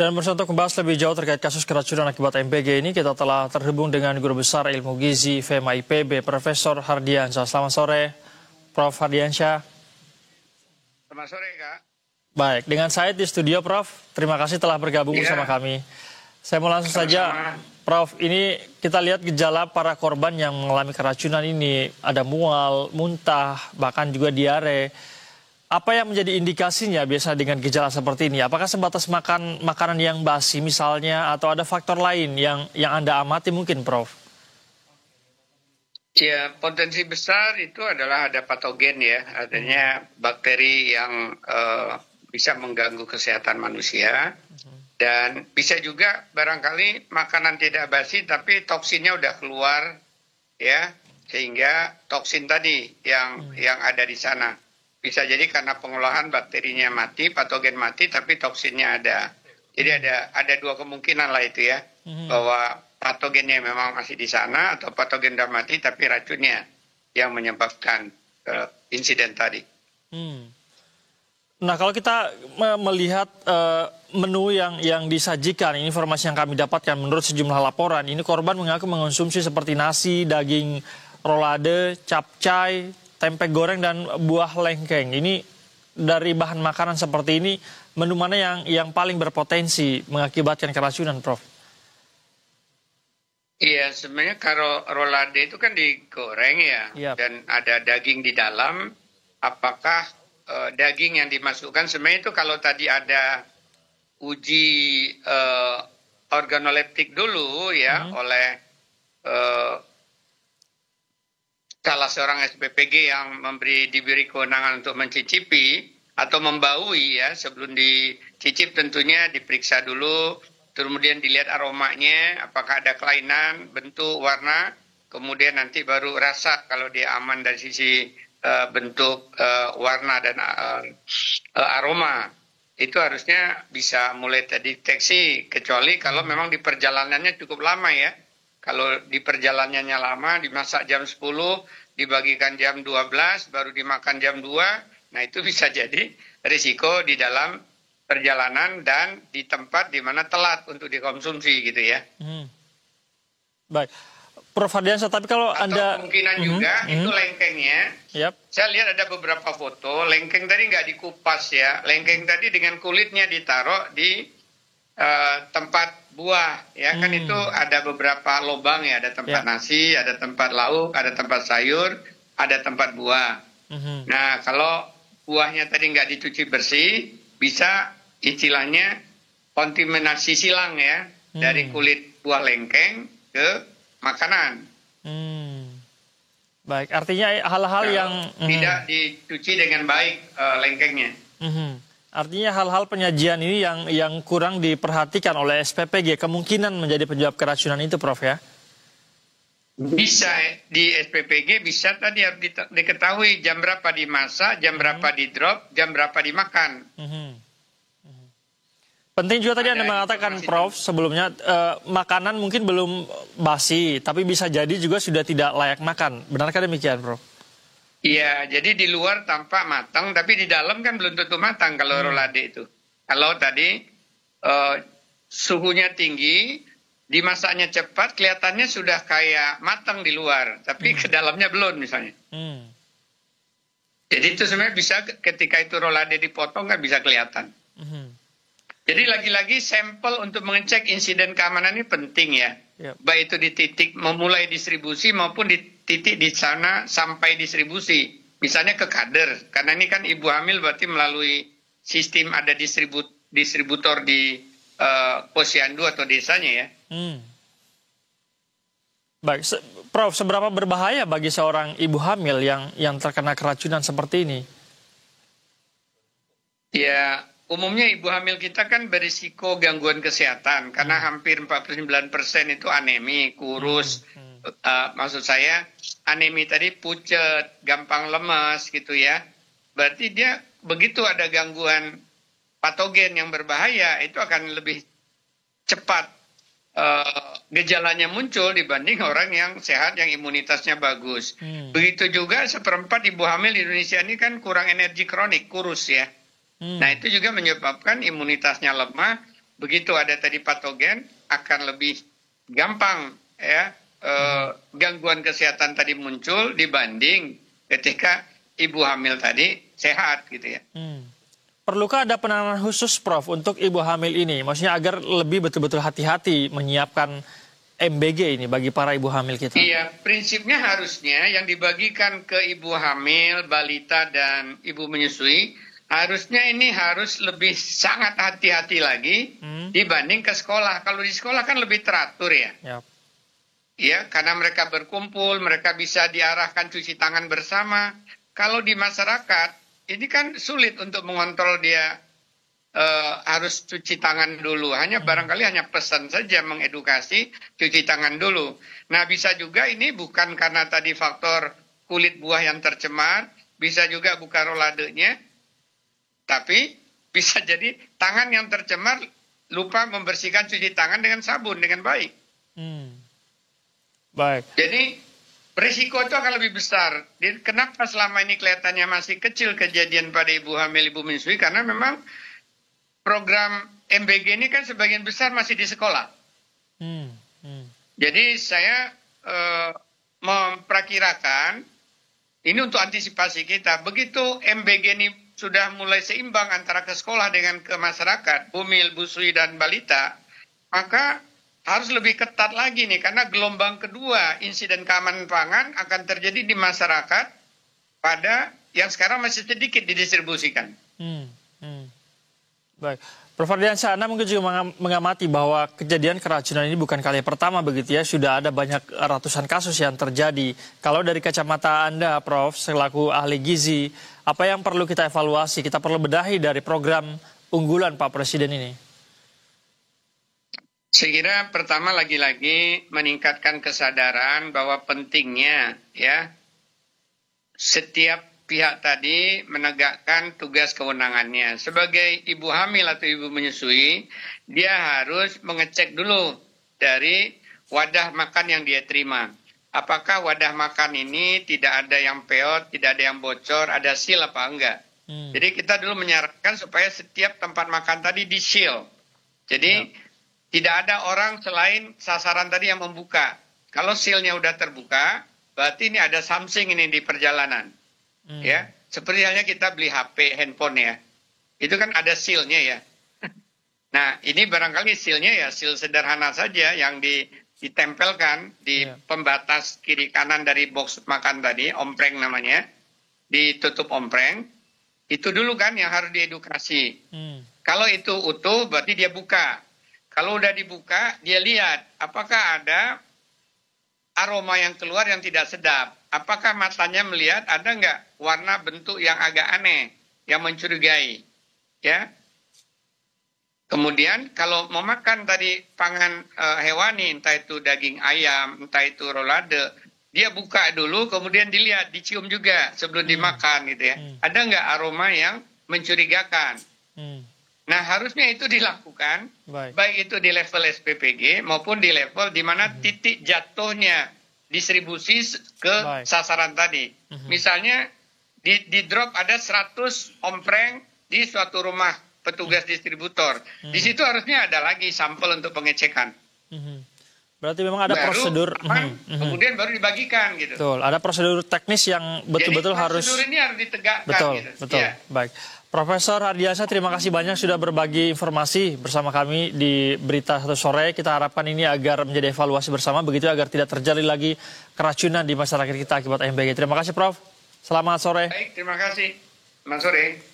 Dan untuk membahas lebih jauh terkait kasus keracunan akibat MPG ini, kita telah terhubung dengan Guru Besar Ilmu Gizi FEMA IPB, Profesor Hardiansyah. Selamat sore, Prof. Hardiansyah. Selamat sore, Kak. Baik, dengan saya di studio, Prof. Terima kasih telah bergabung bersama kami. Saya mau langsung saja, Prof. Ini kita lihat gejala para korban yang mengalami keracunan ini. Ada mual, muntah, bahkan juga diare. Apa yang menjadi indikasinya biasa dengan gejala seperti ini? Apakah sebatas makan makanan yang basi misalnya, atau ada faktor lain yang Anda amati mungkin, Prof? Ya, potensi besar itu adalah ada patogen ya, adanya bakteri yang bisa mengganggu kesehatan manusia. Dan bisa juga barangkali makanan tidak basi tapi toksinnya udah keluar ya, sehingga toksin tadi yang ada di sana. Bisa jadi karena pengolahan bakterinya mati, patogen mati, tapi toksinnya ada. Jadi ada dua kemungkinan lah itu ya, bahwa patogennya memang masih di sana atau patogen sudah mati, tapi racunnya yang menyebabkan insiden tadi. Nah, kalau kita melihat menu yang disajikan, informasi yang kami dapatkan menurut sejumlah laporan, ini korban mengaku mengonsumsi seperti nasi, daging rolade, capcay, tempe goreng dan buah lengkeng. Ini dari bahan makanan seperti ini, menu mana yang paling berpotensi mengakibatkan keracunan, Prof? Iya, sebenarnya kalau rolade itu kan digoreng ya, dan ada daging di dalam. Apakah daging yang dimasukkan, sebenarnya itu kalau tadi ada uji organoleptik dulu ya oleh salah seorang SPPG yang diberi kewenangan untuk mencicipi atau membaui ya, sebelum dicicip tentunya diperiksa dulu, kemudian dilihat aromanya, apakah ada kelainan, bentuk, warna, kemudian nanti baru rasa kalau dia aman dari sisi bentuk, warna dan aroma. Itu harusnya bisa mulai terdeteksi, kecuali kalau memang di perjalanannya cukup lama ya. Kalau di perjalanannya lama, dimasak jam 10, dibagikan jam 12, baru dimakan jam 2, nah itu bisa jadi risiko di dalam perjalanan dan di tempat di mana telat untuk dikonsumsi gitu ya. Baik, Prof. Hardiansyah, tapi kalau Anda... kemungkinan juga itu lengkengnya, saya lihat ada beberapa foto, lengkeng tadi nggak dikupas ya, lengkeng tadi dengan kulitnya ditaruh di tempat buah ya, kan itu ada beberapa lubang ya, ada tempat nasi, ada tempat lauk, ada tempat sayur, ada tempat buah. Nah, kalau buahnya tadi nggak dicuci bersih, bisa istilahnya kontaminasi silang ya, dari kulit buah lengkeng ke makanan. Baik, artinya hal-hal yang tidak dicuci dengan baik lengkengnya. Artinya hal-hal penyajian ini yang kurang diperhatikan oleh SPPG kemungkinan menjadi penyebab keracunan itu, Prof ya? Bisa di SPPG, bisa tadi harus diketahui jam berapa dimasak, jam berapa di drop, jam berapa dimakan. Penting juga tadi Anda mengatakan, Prof, sebelumnya makanan mungkin belum basi, tapi bisa jadi juga sudah tidak layak makan. Benarkah demikian, Prof? Iya, jadi di luar tampak matang, tapi di dalam kan belum tentu matang kalau rolade itu. Kalau tadi suhunya tinggi, dimasaknya cepat, kelihatannya sudah kayak matang di luar, tapi ke dalamnya belum misalnya. Jadi itu sebenarnya bisa ketika itu rolade dipotong kan bisa kelihatan. Jadi lagi-lagi sampel untuk mengecek insiden keamanan ini penting ya. Baik itu di titik memulai distribusi maupun di titik di sana sampai distribusi. Misalnya ke kader, karena ini kan ibu hamil berarti melalui sistem ada distributor di posyandu atau desanya ya. Baik, Prof, seberapa berbahaya bagi seorang ibu hamil yang terkena keracunan seperti ini? Ya, umumnya ibu hamil kita kan berisiko gangguan kesehatan karena hampir 49% itu anemi, kurus. Maksud saya anemi tadi pucet, gampang lemas gitu ya. Berarti dia begitu ada gangguan patogen yang berbahaya itu akan lebih cepat gejalanya muncul dibanding orang yang sehat yang imunitasnya bagus. Begitu juga seperempat ibu hamil di Indonesia ini kan kurang energi kronik, kurus ya. Nah itu juga menyebabkan imunitasnya lemah begitu ada tadi patogen akan lebih gampang ya gangguan kesehatan tadi muncul dibanding ketika ibu hamil tadi sehat gitu ya. Perlukah ada penanganan khusus, Prof, untuk ibu hamil ini? Maksudnya agar lebih betul-betul hati-hati menyiapkan MBG ini bagi para ibu hamil kita. Iya, prinsipnya harusnya yang dibagikan ke ibu hamil, balita, dan ibu menyusui, harusnya ini harus lebih sangat hati-hati lagi dibanding ke sekolah. Kalau di sekolah kan lebih teratur ya. Yap. Ya, karena mereka berkumpul, mereka bisa diarahkan cuci tangan bersama. Kalau di masyarakat, ini kan sulit untuk mengontrol dia harus cuci tangan dulu. Barangkali hanya pesan saja mengedukasi cuci tangan dulu. Nah, bisa juga ini bukan karena tadi faktor kulit buah yang tercemar, bisa juga bukan roladenya, tapi bisa jadi tangan yang tercemar lupa membersihkan cuci tangan dengan sabun dengan baik. Baik. Jadi risiko itu akan lebih besar. Kenapa selama ini kelihatannya masih kecil kejadian pada ibu hamil, ibu menyusui? Karena memang program MBG ini kan sebagian besar masih di sekolah. Jadi saya memperkirakan ini untuk antisipasi kita. Begitu MBG ini sudah mulai seimbang antara ke sekolah dengan ke masyarakat, bumil, busui, dan balita, maka harus lebih ketat lagi nih, karena gelombang kedua insiden keamanan pangan akan terjadi di masyarakat pada yang sekarang masih sedikit didistribusikan. Baik, Prof. Ardiansyah, Anda mungkin juga mengamati bahwa kejadian keracunan ini bukan kali pertama begitu ya, sudah ada banyak ratusan kasus yang terjadi. Kalau dari kacamata Anda, Prof, selaku ahli gizi, apa yang perlu kita evaluasi, kita perlu bedahi dari program unggulan Pak Presiden ini? Saya kira pertama lagi-lagi meningkatkan kesadaran bahwa pentingnya ya setiap pihak tadi menegakkan tugas kewenangannya. Sebagai ibu hamil atau ibu menyusui, dia harus mengecek dulu dari wadah makan yang dia terima. Apakah wadah makan ini tidak ada yang peot, tidak ada yang bocor, ada seal apa enggak. Jadi kita dulu menyarankan supaya setiap tempat makan tadi di-seal. Jadi tidak ada orang selain sasaran tadi yang membuka. Kalau seal-nya udah terbuka, berarti ini ada something ini di perjalanan. Ya, seperti halnya kita beli HP, handphone ya. Itu kan ada seal-nya ya. Nah, ini barangkali seal-nya ya seal sederhana saja yang ditempelkan di pembatas kiri kanan dari box makan tadi, ompreng namanya. Ditutup ompreng. Itu dulu kan yang harus diedukasi. Kalau itu utuh berarti dia buka. Kalau udah dibuka, dia lihat apakah ada aroma yang keluar yang tidak sedap. Apakah matanya melihat ada nggak warna bentuk yang agak aneh, yang mencurigai. Ya. Kemudian kalau mau makan tadi pangan hewani, entah itu daging ayam, entah itu rolade, dia buka dulu, kemudian dilihat, dicium juga sebelum dimakan gitu ya. Ada nggak aroma yang mencurigakan. Nah, harusnya itu dilakukan, baik itu di level SPPG maupun di level di mana titik jatuhnya distribusi ke sasaran tadi. Misalnya di drop ada 100 ompreng di suatu rumah petugas distributor. Di situ harusnya ada lagi sampel untuk pengecekan. Berarti memang ada prosedur. Kemudian baru dibagikan gitu. Betul, ada prosedur teknis yang betul-betul harus. Prosedur ini harus ditegakkan. Betul, gitu. betul. Ya. Baik. Profesor Ardiansyah, terima kasih banyak sudah berbagi informasi bersama kami di Berita Satu Sore. Kita harapkan ini agar menjadi evaluasi bersama, begitu agar tidak terjadi lagi keracunan di masyarakat kita akibat MBG. Terima kasih, Prof. Selamat sore. Baik, terima kasih. Selamat sore.